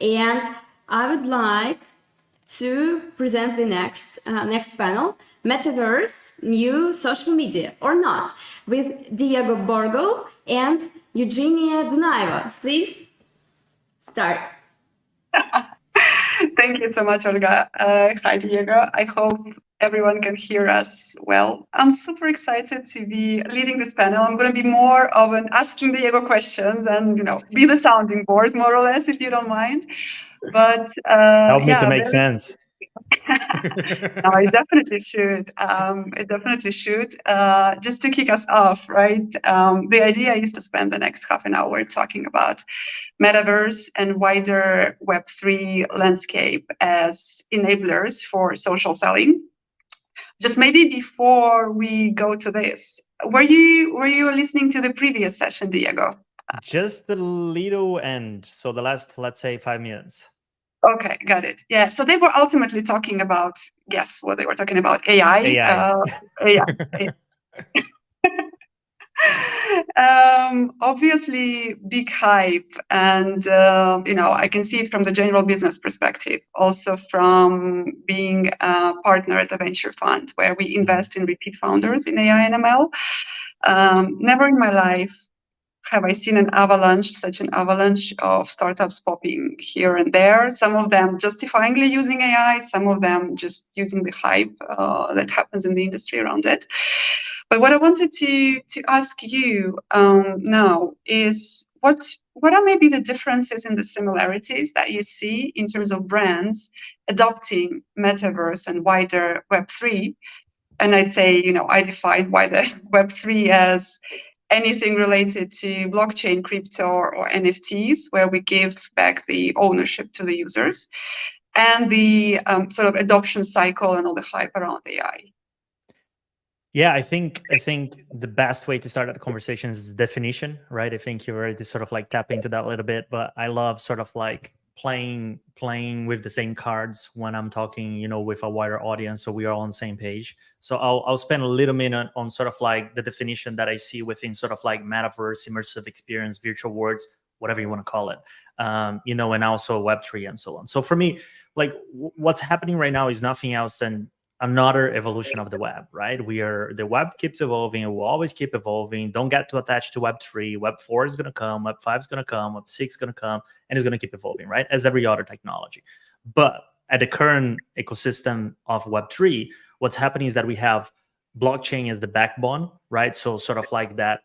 And I would like to present the next panel, Metaverse, New Social Media or Not, with Diego Borgo and Eugenia Dunaeva. Please start. Thank you so much, Olga. Hi, Diego. I hope everyone can hear us well. I'm super excited to be leading this panel. I'm going to be more of an asking Diego questions and, be the sounding board, more or less, if you don't mind. But help me to make sense. No, it definitely should. It definitely should. Just to kick us off, right? The idea is to spend the next half an hour talking about Metaverse and wider Web3 landscape as enablers for social selling. Just maybe before we go to this, were you listening to the previous session, Diego? Just the little end. So the last, let's say, 5 minutes. Okay, got it. Yeah, so they were ultimately talking about, guess what they were talking about? AI. AI. Obviously, big hype, and I can see it from the general business perspective, also from being a partner at a venture fund where we invest in repeat founders in AI and ML. Never in my life have I seen such an avalanche of startups popping here and there, some of them justifyingly using AI, some of them just using the hype that happens in the industry around it. But what I wanted to ask you now is what are maybe the differences and the similarities that you see in terms of brands adopting Metaverse and wider Web3? And I'd say, I define wider Web3 as anything related to blockchain, crypto, or NFTs, where we give back the ownership to the users, and the sort of adoption cycle and all the hype around AI. Yeah, I think the best way to start that conversation is definition, right? I think you already sort of like tap into that a little bit, but I love sort of like playing with the same cards when I'm talking, with a wider audience, so we are on the same page. So I'll spend a little minute on sort of like the definition that I see within sort of like metaverse, immersive experience, virtual worlds, whatever you want to call it, and also Web3 and so on. So for me, like what's happening right now is nothing else than another evolution of the web, right? The web keeps evolving. It will always keep evolving. Don't get too attached to Web3. Web4 is going to come. Web5 is going to come. Web6 is going to come, and it's going to keep evolving, right? As every other technology. But at the current ecosystem of Web3, what's happening is that we have blockchain as the backbone, right? So sort of like that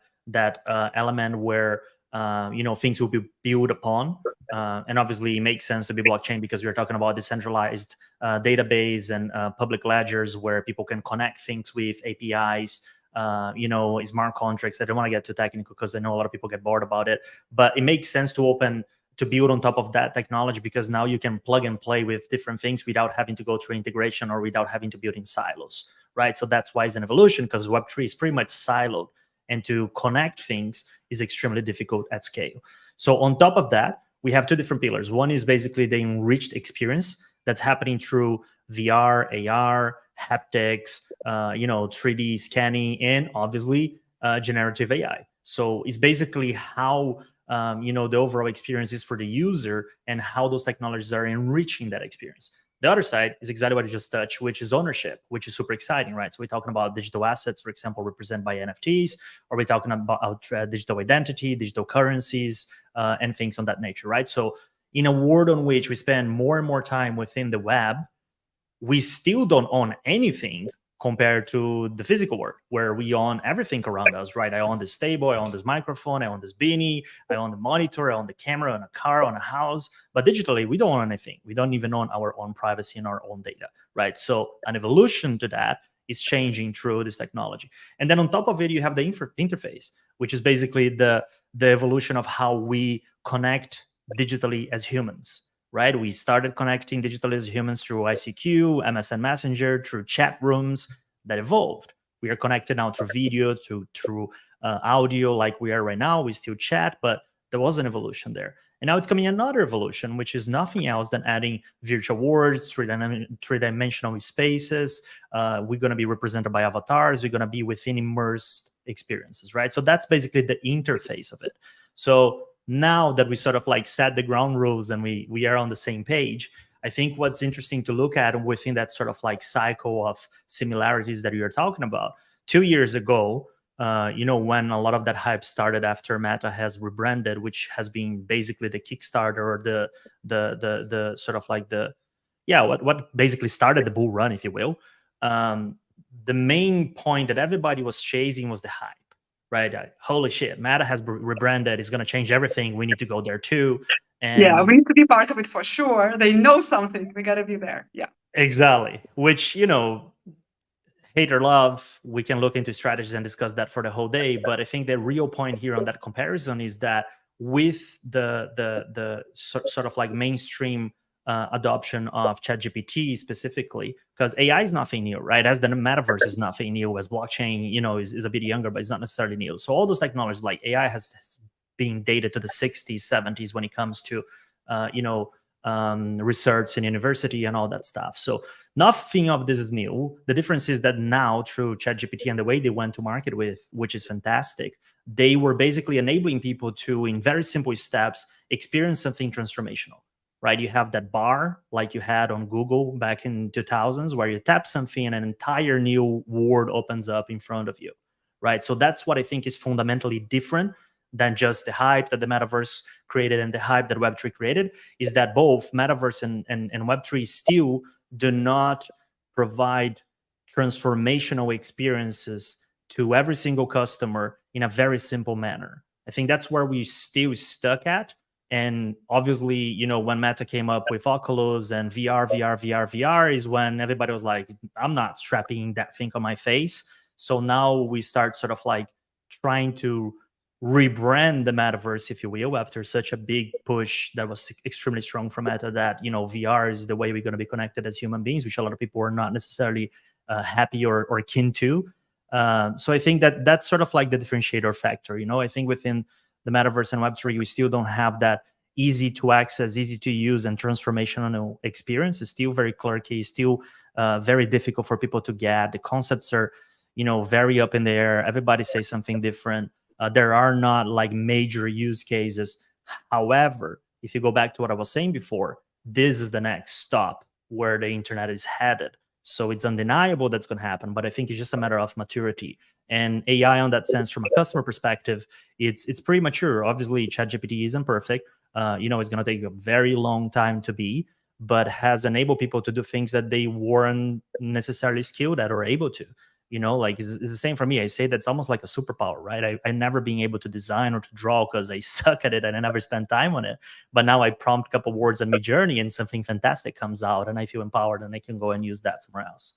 element where things will be built upon. And obviously it makes sense to be blockchain because we're talking about decentralized database and public ledgers where people can connect things with APIs, smart contracts. I don't want to get too technical because I know a lot of people get bored about it, but it makes sense to build on top of that technology because now you can plug and play with different things without having to go through integration or without having to build in silos, right? So that's why it's an evolution, because Web3 is pretty much siloed, and to connect things is extremely difficult at scale. So on top of that, we have two different pillars. One is basically the enriched experience that's happening through VR, AR, haptics, 3D scanning, and obviously generative AI. So it's basically how the overall experience is for the user and how those technologies are enriching that experience. The other side is exactly what you just touched, which is ownership, which is super exciting, right? So we're talking about digital assets, for example, represented by NFTs, or we're talking about digital identity, digital currencies, and things on that nature, right? So in a world on which we spend more and more time within the web, we still don't own anything compared to the physical world, where we own everything around us, right? I own this table, I own this microphone, I own this beanie, I own the monitor, I own the camera, I own a car, I own a house. But digitally, we don't own anything. We don't even own our own privacy and our own data, right? So an evolution to that is changing through this technology. And then on top of it, you have the interface, which is basically the evolution of how we connect digitally as humans. Right? We started connecting digitally as humans through ICQ, MSN Messenger, through chat rooms that evolved. We are connected now through video, through audio, like we are right now. We still chat, but there was an evolution there. And now it's coming another evolution, which is nothing else than adding virtual worlds, three-dimensional spaces. We're going to be represented by avatars. We're going to be within immersed experiences, right? So that's basically the interface of it. So now that we sort of like set the ground rules and we are on the same page, I think what's interesting to look at within that sort of like cycle of similarities that you're talking about. 2 years ago, when a lot of that hype started after Meta has rebranded, which has been basically the Kickstarter or the sort of like what basically started the bull run, if you will. The main point that everybody was chasing was the hype, right? Holy shit, Meta has rebranded, it's going to change everything, we need to go there too. And yeah, we need to be part of it for sure. They know something, we got to be there. Yeah, exactly. Which, hate or love, we can look into strategies and discuss that for the whole day. But I think the real point here on that comparison is that with the sort of like mainstream adoption of ChatGPT specifically, because AI is nothing new, right? As the metaverse is nothing new, as blockchain, is a bit younger, but it's not necessarily new. So all those technologies like AI has been dated to the 60s, 70s when it comes to, research in university and all that stuff. So nothing of this is new. The difference is that now through ChatGPT and the way they went to market with, which is fantastic, they were basically enabling people to, in very simple steps, experience something transformational, right? You have that bar like you had on Google back in 2000s where you tap something and an entire new world opens up in front of you, right? So that's what I think is fundamentally different than just the hype that the metaverse created and the hype that Web3 created, is that both metaverse and Web3 still do not provide transformational experiences to every single customer in a very simple manner. I think that's where we still stuck at. And obviously, when Meta came up with Oculus and VR is when everybody was like, I'm not strapping that thing on my face. So now we start sort of like trying to rebrand the metaverse, if you will, after such a big push that was extremely strong from Meta that, VR is the way we're going to be connected as human beings, which a lot of people are not necessarily happy or keen to. So I think that's sort of like the differentiator factor. I think within the metaverse and Web3, we still don't have that easy to access, easy to use, and transformational experience. It's still very clerky, still very difficult for people to get. The concepts are, very up in the air. Everybody says something different. There are not like major use cases. However, if you go back to what I was saying before, this is the next stop where the internet is headed. So it's undeniable that's going to happen, but I think it's just a matter of maturity. And AI, on that sense, from a customer perspective, it's pretty mature. Obviously, ChatGPT isn't perfect. It's going to take a very long time to be, but has enabled people to do things that they weren't necessarily skilled at or able to. Like it's the same for me. I say that's almost like a superpower, right? I never being able to design or to draw because I suck at it and I never spend time on it. But now I prompt a couple words on Midjourney and something fantastic comes out and I feel empowered and I can go and use that somewhere else.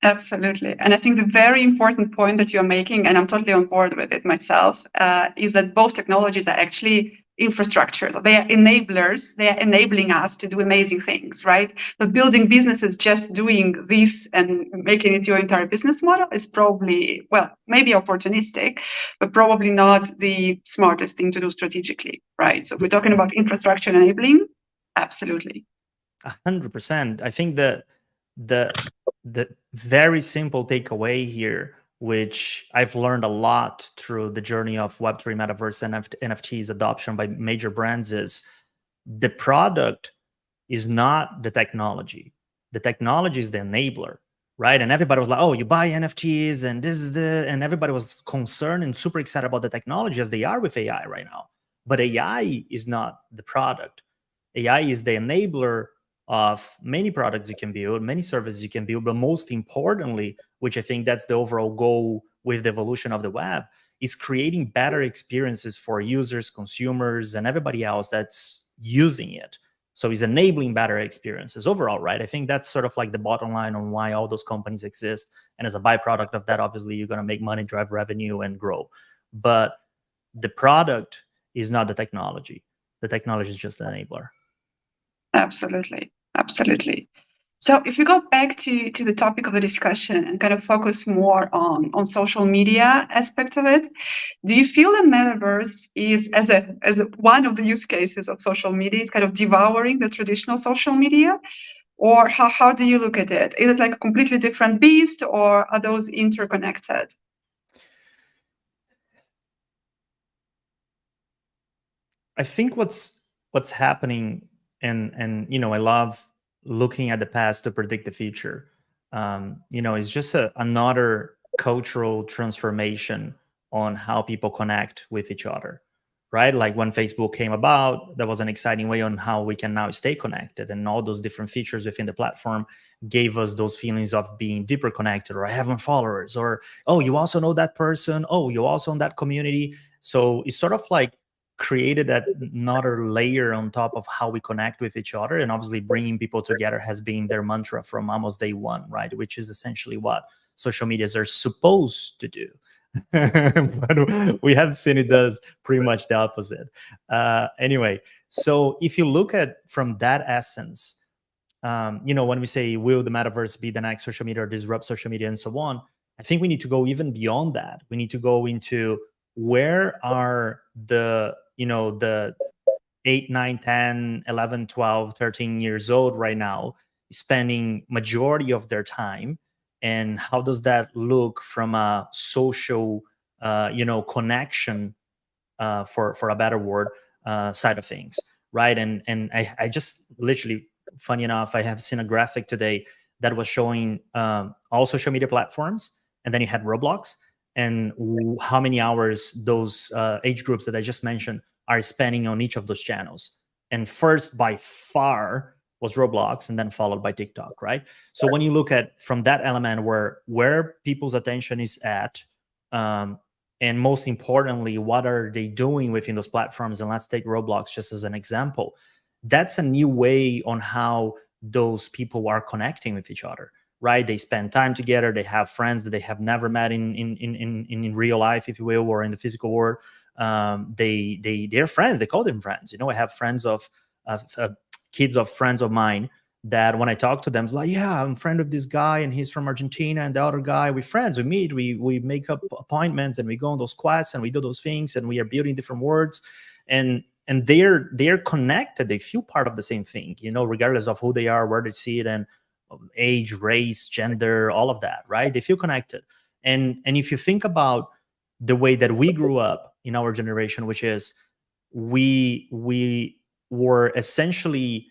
Absolutely. And I think the very important point that you're making, and I'm totally on board with it myself, is that both technologies are actually infrastructure. They are enablers. They are enabling us to do amazing things, right? But building businesses just doing this and making it your entire business model is probably, well, maybe opportunistic, but probably not the smartest thing to do strategically, right? So if we're talking about infrastructure enabling, absolutely. 100%. I think that the very simple takeaway here, which I've learned a lot through the journey of Web3, Metaverse, and NFTs adoption by major brands, is the product is not the technology. The technology is the enabler, right? And everybody was like, oh, you buy NFTs and this is and everybody was concerned and super excited about the technology as they are with AI right now. But AI is not the product. AI is the enabler of many products you can build, many services you can build, but most importantly, which I think that's the overall goal with the evolution of the web, is creating better experiences for users, consumers, and everybody else that's using it. So it's enabling better experiences overall, right? I think that's sort of like the bottom line on why all those companies exist. And as a byproduct of that, obviously, you're going to make money, drive revenue, and grow. But the product is not the technology. The technology is just an enabler. Absolutely. Absolutely. So if you go back to the topic of the discussion and kind of focus more on social media aspect of it, do you feel the metaverse is as one of the use cases of social media is kind of devouring the traditional social media? Or how do you look at it? Is it like a completely different beast, or are those interconnected? I think what's happening, and I love looking at the past to predict the future. It's just another cultural transformation on how people connect with each other, right? Like when Facebook came about, that was an exciting way on how we can now stay connected, and all those different features within the platform gave us those feelings of being deeper connected, or having followers, or oh, you also know that person, oh, you also in that community. So it's sort of like created another layer on top of how we connect with each other, and obviously bringing people together has been their mantra from almost day one, right? Which is essentially what social medias are supposed to do. But we have seen it does pretty much the opposite. Anyway, so if you look at from that essence, when we say, will the metaverse be the next social media or disrupt social media and so on, I think we need to go even beyond that. We need to go into, where are the 8, 9, 10, 11, 12, 13 years old right now spending majority of their time, and how does that look from a social connection, for a better word, side of things, right? And I just literally, funny enough, I have seen a graphic today that was showing all social media platforms, and then you had Roblox, and how many hours those age groups that I just mentioned are spending on each of those channels. And first by far was Roblox, and then followed by TikTok, right? So when you look at from that element where people's attention is at, um, and most importantly, what are they doing within those platforms? And let's take Roblox just as an example. That's a new way on how those people are connecting with each other, right? They spend time together. They have friends that they have never met in real life, if you will, or in the physical world. They're friends. They call them friends. I have friends of kids of friends of mine that when I talk to them, it's like, yeah, I'm a friend of this guy and he's from Argentina, and the other guy, we're friends, we meet, we make up appointments, and we go on those quests and we do those things, and we are building different words, and they're connected. They feel part of the same thing, regardless of who they are, where they see it, and age, race, gender, all of that, right? They feel connected. And if you think about the way that we grew up in our generation, which is we were essentially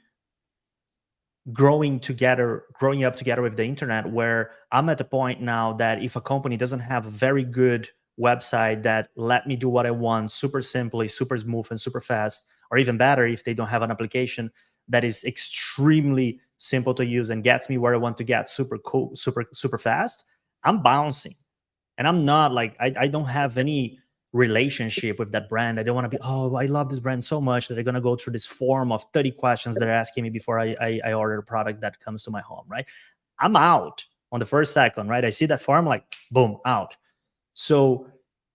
growing up together with the internet, where I'm at the point now that if a company doesn't have a very good website that let me do what I want super simply, super smooth, and super fast, or even better, if they don't have an application that is extremely simple to use and gets me where I want to get super cool, super fast, I'm bouncing. And I'm not like, I don't have any relationship with that brand. I don't want to be, oh, I love this brand so much that I'm going to go through this form of 30 questions that are asking me before I order a product that comes to my home, right? I'm out on the first second, right? I see that form, like, boom, out. So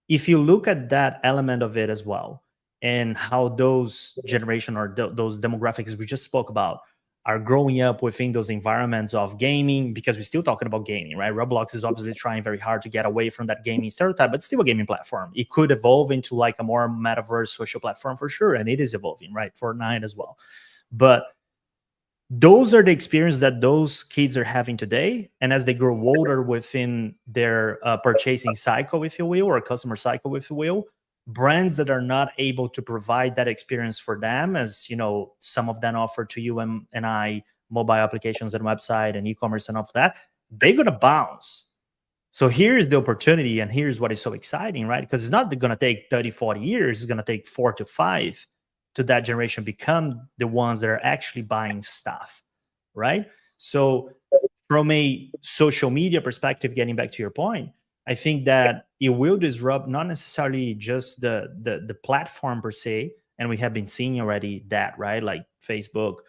if you look at that element of it as well, and how those generation or those demographics we just spoke about are growing up within those environments of gaming, because we're still talking about gaming, right? Roblox is obviously trying very hard to get away from that gaming stereotype, but still a gaming platform. It could evolve into like a more metaverse social platform for sure, and it is evolving, right? Fortnite as well. But those are the experience that those kids are having today, and as they grow older within their purchasing cycle, if you will, or customer cycle, if you will, brands that are not able to provide that experience for them, as some of them offer to you and I, mobile applications and website and e-commerce and all of that, they're going to bounce. So here's the opportunity, and here's what is so exciting, right? Because it's not going to take 30, 40 years. It's going to take 4 to 5 to that generation become the ones that are actually buying stuff, right? So from a social media perspective, getting back to your point, I think that it will disrupt not necessarily just the platform per se, and we have been seeing already that, right? Like Facebook,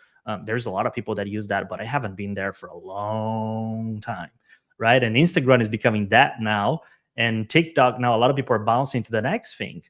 there's a lot of people that use that, but I haven't been there for a long time, right? And Instagram is becoming that now, and TikTok now. A lot of people are bouncing to the next thing,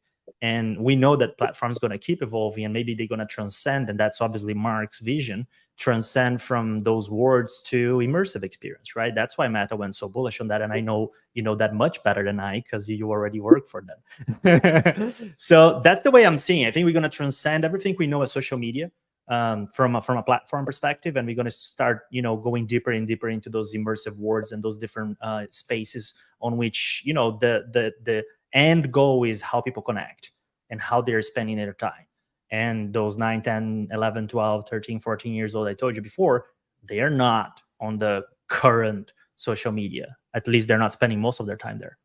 and we know that platform is going to keep evolving, and maybe they're going to transcend, and that's obviously Mark's vision, transcend from those words to immersive experience, right? That's why Meta went so bullish on that, and I know you know that much better than I, because you already work for them. So that's the way I'm seeing it. I think we're going to transcend everything we know as social media, from a platform perspective, and we're going to start going deeper and deeper into those immersive words and those different spaces on which the end goal is how people connect and how they're spending their time. And those 9, 10, 11, 12, 13, 14 years old I told you before, they are not on the current social media. At least they're not spending most of their time there.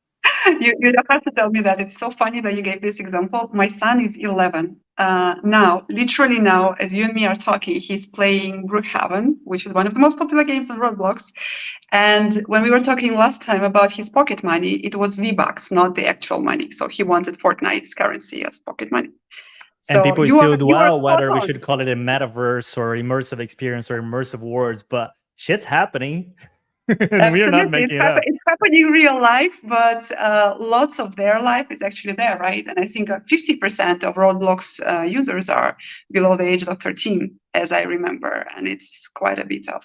You don't have to tell me that. It's so funny that you gave this example. My son is 11. Now, literally now, as you and me are talking, he's playing Brookhaven, which is one of the most popular games on Roblox. And when we were talking last time about his pocket money, it was V-Bucks, not the actual money. So he wanted Fortnite's currency as pocket money. And So people you still are dwell spot whether we on. should call it a metaverse or immersive experience or immersive words, but shit's happening. And we are not Absolutely, making it up. it's happening in real life, but lots of their life is actually there, right? And I think 50% of Roblox users are below the age of 13, as I remember, and it's quite a bit of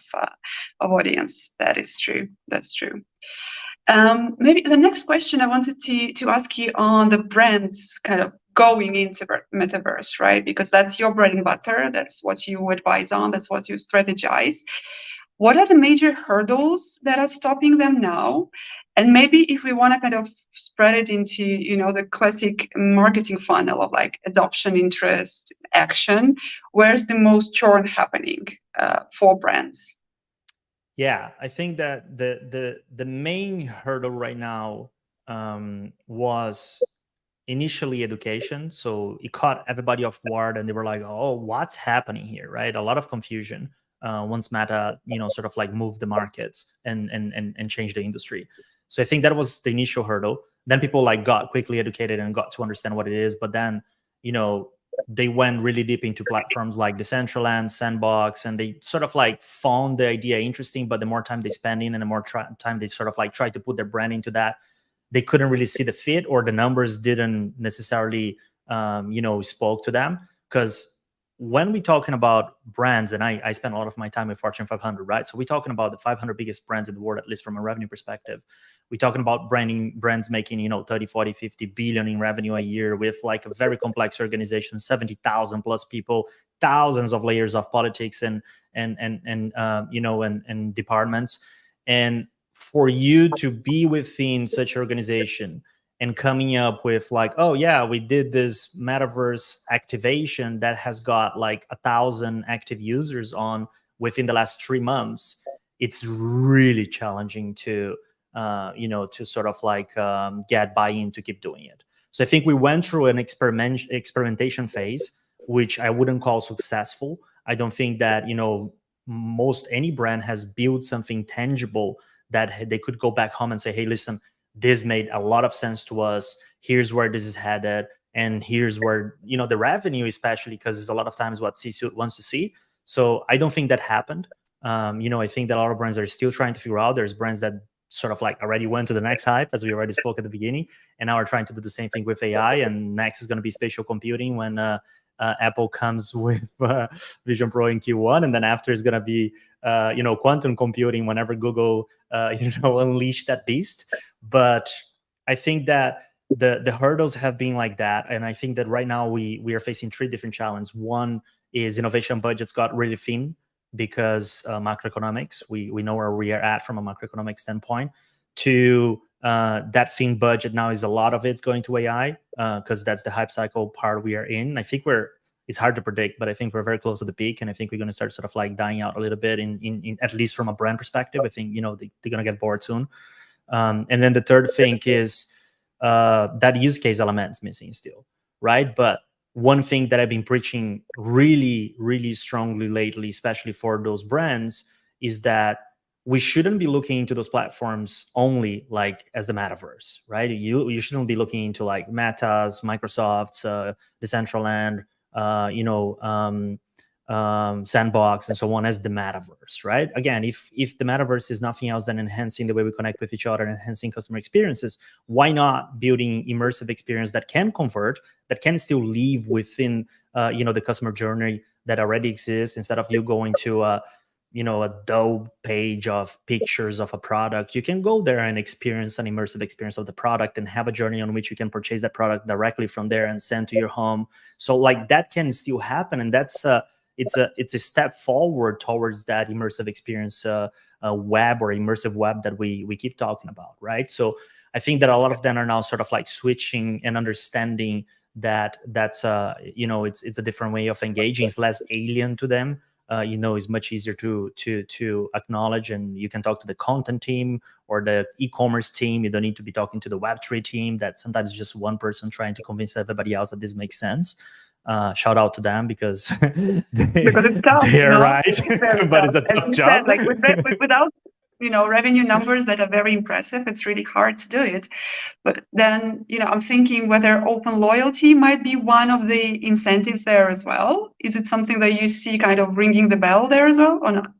audience. That is true. That's true. Maybe the next question I wanted to ask you on the brands kind of going into metaverse, right? Because that's your bread and butter. That's what you advise on. That's what you strategize. What are the major hurdles that are stopping them now? And maybe if we want to kind of spread it into, the classic marketing funnel of like adoption, interest, action, where's the most churn happening for brands? Yeah, I think that the main hurdle right now was initially education. So it caught everybody off guard, and they were like, "Oh, what's happening here?" Right? A lot of confusion once Meta, sort of like moved the markets and changed the industry. So I think that was the initial hurdle. Then people like got quickly educated and got to understand what it is. But then, they went really deep into platforms like Decentraland, Sandbox, and they sort of like found the idea interesting. But the more time they spend in and the more time they sort of like try to put their brand into that, they couldn't really see the fit, or the numbers didn't necessarily, spoke to them. Because when we're talking about brands, and I spend a lot of my time with Fortune 500, right? So we're talking about the 500 biggest brands in the world, at least from a revenue perspective. We're talking about brands making, 30, 40, 50 billion in revenue a year, with like a very complex organization, 70,000 plus people, thousands of layers of politics and departments. And for you to be within such organization and coming up with like, oh yeah, we did this metaverse activation that has got like 1,000 active users on within the last 3 months, it's really challenging to to sort of like get buy-in to keep doing it. So I think we went through an experimentation phase, which I wouldn't call successful. I don't think that most any brand has built something tangible that they could go back home and say, hey, listen, this made a lot of sense to us. Here's where this is headed. And here's where, the revenue, especially because it's a lot of times what C-suite wants to see. So I don't think that happened. I think that a lot of brands are still trying to figure out. There's brands that sort of like already went to the next hype, as we already spoke at the beginning, and now are trying to do the same thing with AI. And next is going to be spatial computing when Apple comes with Vision Pro in Q1, and then after is going to be quantum computing whenever Google unleash that beast. But I think that the hurdles have been like that, and I think that right now we are facing 3 different challenges. One is innovation budgets got really thin because macroeconomics. We know where we are at from a macroeconomic standpoint. To that thin budget now is a lot of it's going to AI because that's the hype cycle part we are in. I think it's hard to predict, but I think we're very close to the peak, and I think we're going to start sort of like dying out a little bit in at least from a brand perspective. I think they're going to get bored soon. And then the third thing is that use case element's missing still, right? But one thing that I've been preaching really, really strongly lately, especially for those brands, is that we shouldn't be looking into those platforms only like as the metaverse, right? You shouldn't be looking into like Meta's, Microsoft's, Decentraland, Sandbox, and so on as the metaverse, right? Again, if the metaverse is nothing else than enhancing the way we connect with each other and enhancing customer experiences, why not building immersive experience that can convert, that can still live within the customer journey that already exists, instead of you going to a dope page of pictures of a product. You can go there and experience an immersive experience of the product and have a journey on which you can purchase that product directly from there and send to your home. So like that can still happen, and that's it's a step forward towards that immersive experience web, or immersive web that we keep talking about, right? So I think that a lot of them are now sort of like switching and understanding that's it's a different way of engaging. It's less alien to them. It's much easier to acknowledge, and you can talk to the content team or the e-commerce team. You don't need to be talking to the Web3 team that sometimes just one person trying to convince everybody else that this makes sense. Shout out to them because Because it's tough, they are right, It's very but tough. it's a As tough you job. said, without revenue numbers that are very impressive, it's really hard to do it. But then I'm thinking whether open loyalty might be one of the incentives there as well. Is it something that you see kind of ringing the bell there as well, or not?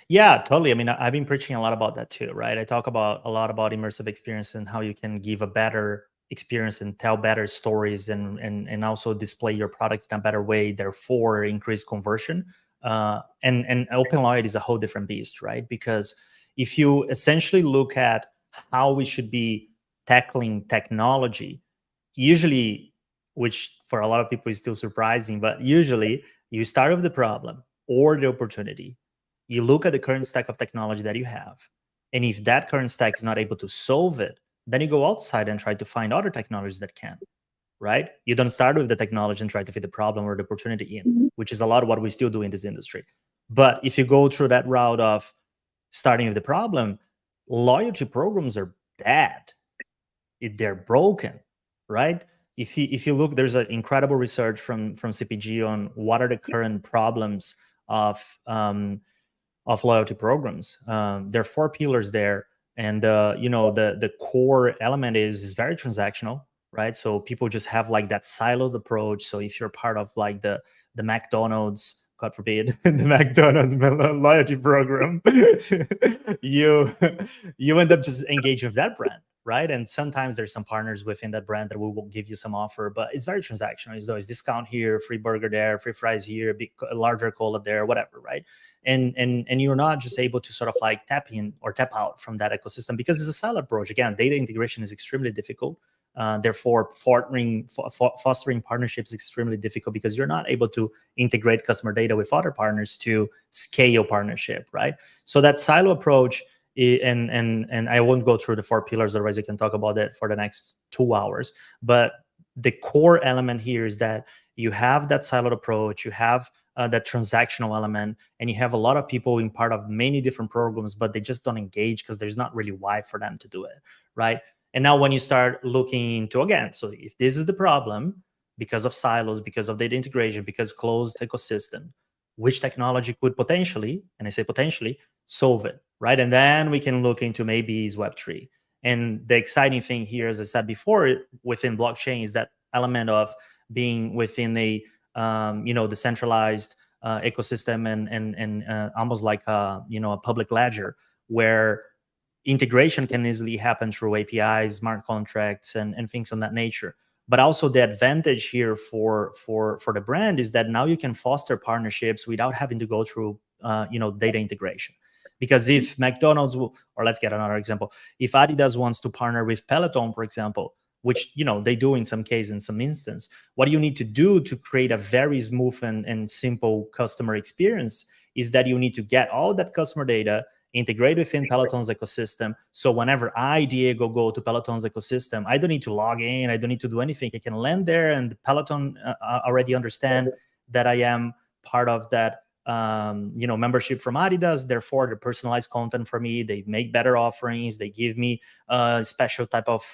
Yeah, totally. I mean, I've been preaching a lot about that too, right? I talk a lot about immersive experience and how you can give a better experience and tell better stories, and also display your product in a better way, therefore increase conversion. And open loyalty is a whole different beast, right? Because if you essentially look at how we should be tackling technology, usually, which for a lot of people is still surprising, but usually you start with the problem or the opportunity. You look at the current stack of technology that you have, and if that current stack is not able to solve it, then you go outside and try to find other technologies that can, right? You don't start with the technology and try to fit the problem or the opportunity in, which is a lot of what we still do in this industry. But if you go through that route of starting with the problem, loyalty programs are bad. They're broken, right? If you look, there's an incredible research from CPG on what are the current problems of loyalty programs. There are 4 pillars there, and the core element is very transactional, right? So people just have like that siloed approach. So if you're part of like the McDonald's, God forbid, the McDonald's loyalty program, you end up just engaging with that brand, right? And sometimes there's some partners within that brand that will give you some offer, but it's very transactional. It's always discount here, free burger there, free fries here, a larger cola there, whatever, right? And you're not just able to sort of like tap in or tap out from that ecosystem because it's a siloed approach. Again, data integration is extremely difficult. Therefore, fostering partnerships is extremely difficult because you're not able to integrate customer data with other partners to scale partnership, right? So that silo approach, and I won't go through the 4 pillars, otherwise we can talk about that for the next 2 hours. But the core element here is that you have that siloed approach, you have that transactional element, and you have a lot of people in part of many different programs, but they just don't engage because there's not really why for them to do it, right? And now when you start looking into, again, so if this is the problem, because of silos, because of data integration, because closed ecosystem, which technology could potentially, and I say potentially, solve it, right? And then we can look into maybe is Web3. And the exciting thing here, as I said before, within blockchain is that element of being within a decentralized ecosystem and almost like a public ledger where integration can easily happen through APIs, smart contracts, and things of that nature. But also the advantage here for the brand is that now you can foster partnerships without having to go through data integration. Because if McDonald's or let's get another example, if Adidas wants to partner with Peloton, for example, which they do in some case, in some instance, what you need to do to create a very smooth and simple customer experience is that you need to get all that customer data, integrate within Peloton's ecosystem. So whenever I, Diego, go to Peloton's ecosystem, I don't need to log in. I don't need to do anything. I can land there and Peloton already understand that I am part of that membership from Adidas. Therefore, the personalized content for me, they make better offerings. They give me a special type of,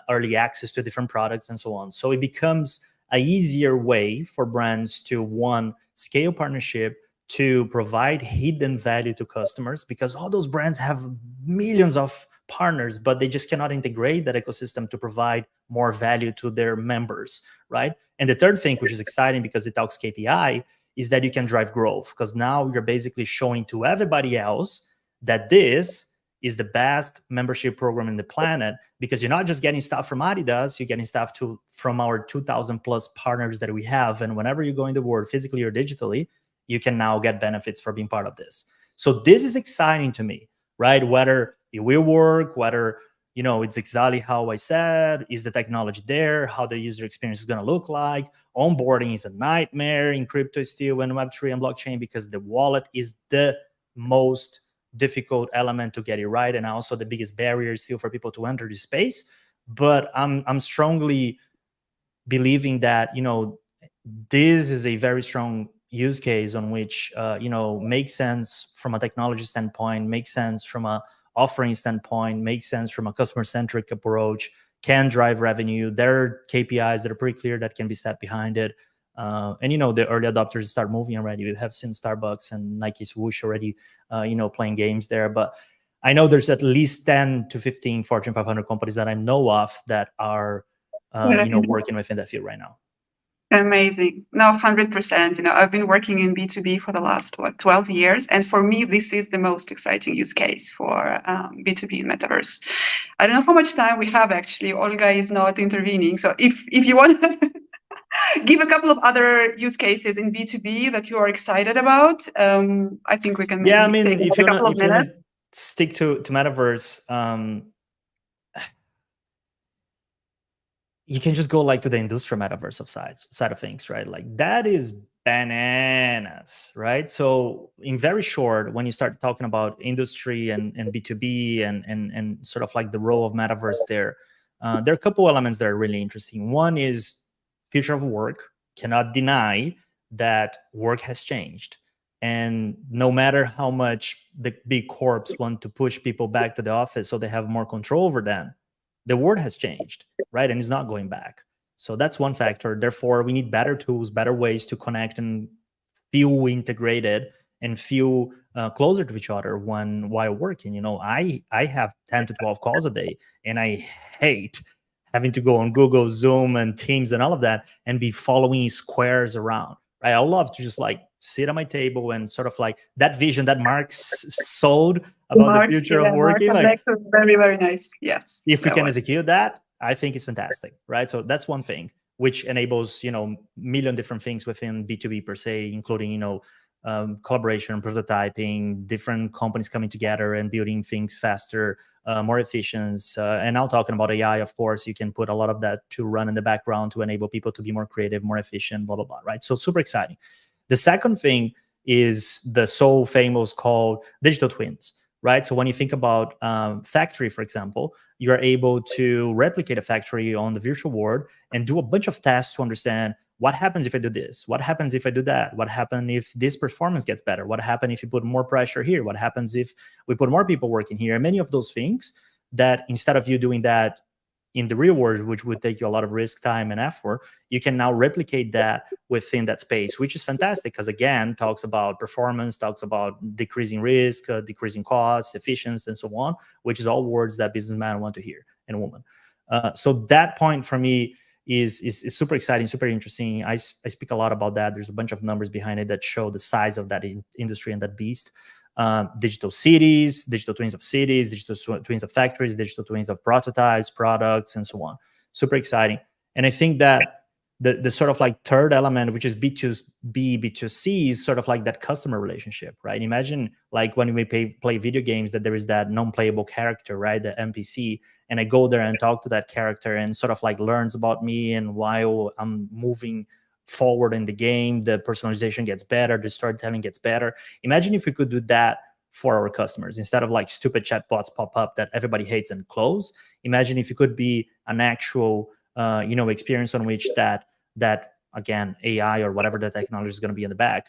early access to different products and so on. So it becomes an easier way for brands to, one, scale partnership, to provide hidden value to customers, because all those brands have millions of partners, but they just cannot integrate that ecosystem to provide more value to their members, right? And the third thing, which is exciting because it talks KPI, is that you can drive growth, because now you're basically showing to everybody else that this is the best membership program in the planet, because you're not just getting stuff from Adidas, you're getting stuff from our 2,000 plus partners that we have. And whenever you go in the world, physically or digitally, you can now get benefits for being part of this. So this is exciting to me, right? Whether it will work, whether it's exactly how I said, is the technology there, how the user experience is going to look like. Onboarding is a nightmare in crypto still and Web3 and blockchain, because the wallet is the most difficult element to get it right, and also the biggest barrier still for people to enter the space. But I'm strongly believing that, this is a very strong use case on which, makes sense from a technology standpoint, makes sense from a offering standpoint, makes sense from a customer-centric approach, can drive revenue. There are KPIs that are pretty clear that can be set behind it. And the early adopters start moving already. We have seen Starbucks and Nike Swoosh already, playing games there. But I know there's at least 10 to 15 Fortune 500 companies that I know of that are, working within that field right now. Amazing. No, 100%. I've been working in B2B for the last, 12 years. And for me, this is the most exciting use case for B2B in Metaverse. I don't know how much time we have, actually. Olga is not intervening. So if you want to give a couple of other use cases in B2B that you are excited about, I think we can maybe take if a couple of minutes. You stick to Metaverse, you can just go like to the industrial metaverse side of things, right? Like that is bananas, right? So in very short, when you start talking about industry and B2B and sort of like the role of metaverse there are a couple elements that are really interesting. One is future of work. Cannot deny that work has changed. And no matter how much the big corps want to push people back to the office so they have more control over them, the world has changed, right? And it's not going back. So that's one factor. Therefore, we need better tools, better ways to connect and feel integrated and feel closer to each other while working. I have 10 to 12 calls a day, and I hate having to go on Google, Zoom, and Teams and all of that and be following squares around. Right? I love to just like sit at my table and sort of like that vision that Marx sold about the future of working. Like, very, very nice. Yes. If we can execute that, I think it's fantastic, right? So that's one thing which enables, million different things within B2B per se, including, collaboration, prototyping, different companies coming together and building things faster, more efficient. And now talking about AI, of course, you can put a lot of that to run in the background to enable people to be more creative, more efficient, blah, blah, blah, right? So super exciting. The second thing is the so famous called digital twins, right? So when you think about factory, for example, you're able to replicate a factory on the virtual world and do a bunch of tests to understand what happens if I do this? What happens if I do that? What happens if this performance gets better? What happens if you put more pressure here? What happens if we put more people working here? And many of those things that instead of you doing that in the real world, which would take you a lot of risk, time, and effort, you can now replicate that within that space, which is fantastic because, again, talks about performance, talks about decreasing risk, decreasing costs, efficiency, and so on, which is all words that businessmen want to hear and women. So that point for me is super exciting, super interesting. I speak a lot about that. There's a bunch of numbers behind it that show the size of that industry and that beast. Digital cities, digital twins of cities, digital twins of factories, digital twins of prototypes, products, and so on. Super exciting. And I think that the sort of like third element, which is B2B, B2C, is sort of like that customer relationship, right? Imagine like when we play video games that there is that non-playable character, right? The NPC, and I go there and talk to that character and sort of like learns about me, and while I'm moving forward in the game, the personalization gets better, the storytelling gets better. Imagine if we could do that for our customers instead of like stupid chatbots pop up that everybody hates and close. Imagine if it could be an actual experience on which that again, AI or whatever the technology is going to be in the back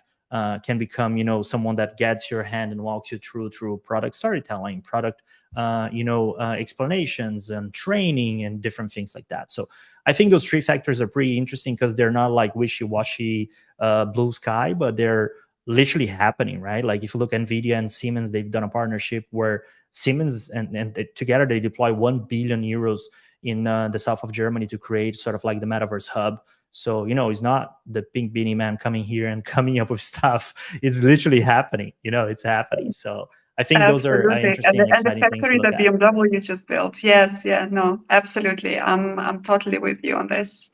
can become someone that gets your hand and walks you through product storytelling, product explanations and training and different things like that. So I think those three factors are pretty interesting because they're not like wishy-washy blue sky, but they're literally happening, right? Like if you look at NVIDIA and Siemens, they've done a partnership where Siemens and together they deploy 1 billion euros in the south of Germany to create sort of like the Metaverse hub. So, it's not the pink beanie man coming here and coming up with stuff. It's literally happening, it's happening. So I think Absolutely. those are interesting, and the exciting things to factory look that at. BMW just built. Yes, yeah, no, absolutely. I'm totally with you on this.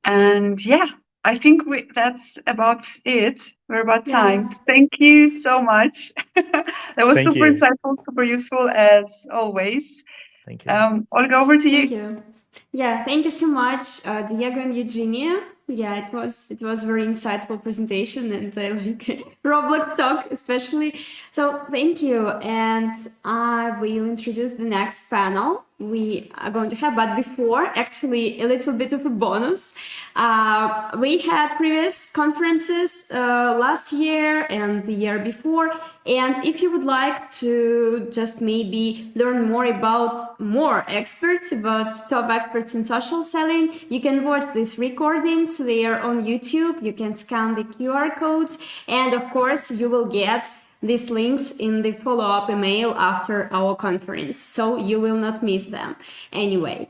And yeah, I think that's about it. We're about time. Yeah. Thank you so much. That was Thank super you. insightful, super useful as always. Thank you. Olga, over to Thank you. you. Yeah, thank you so much, Diego and Eugenia. Yeah, it was very insightful presentation, and I like Roblox talk especially. So thank you, and I will introduce the next panel. we are going to have, but before, actually a little bit of a bonus. We had previous conferences last year and the year before, and if you would like to just maybe learn more about more experts, about top experts in social selling, you can watch these recordings. They are on YouTube. You can scan the QR codes, and of course you will get these links in the follow-up email after our conference, so you will not miss them anyway.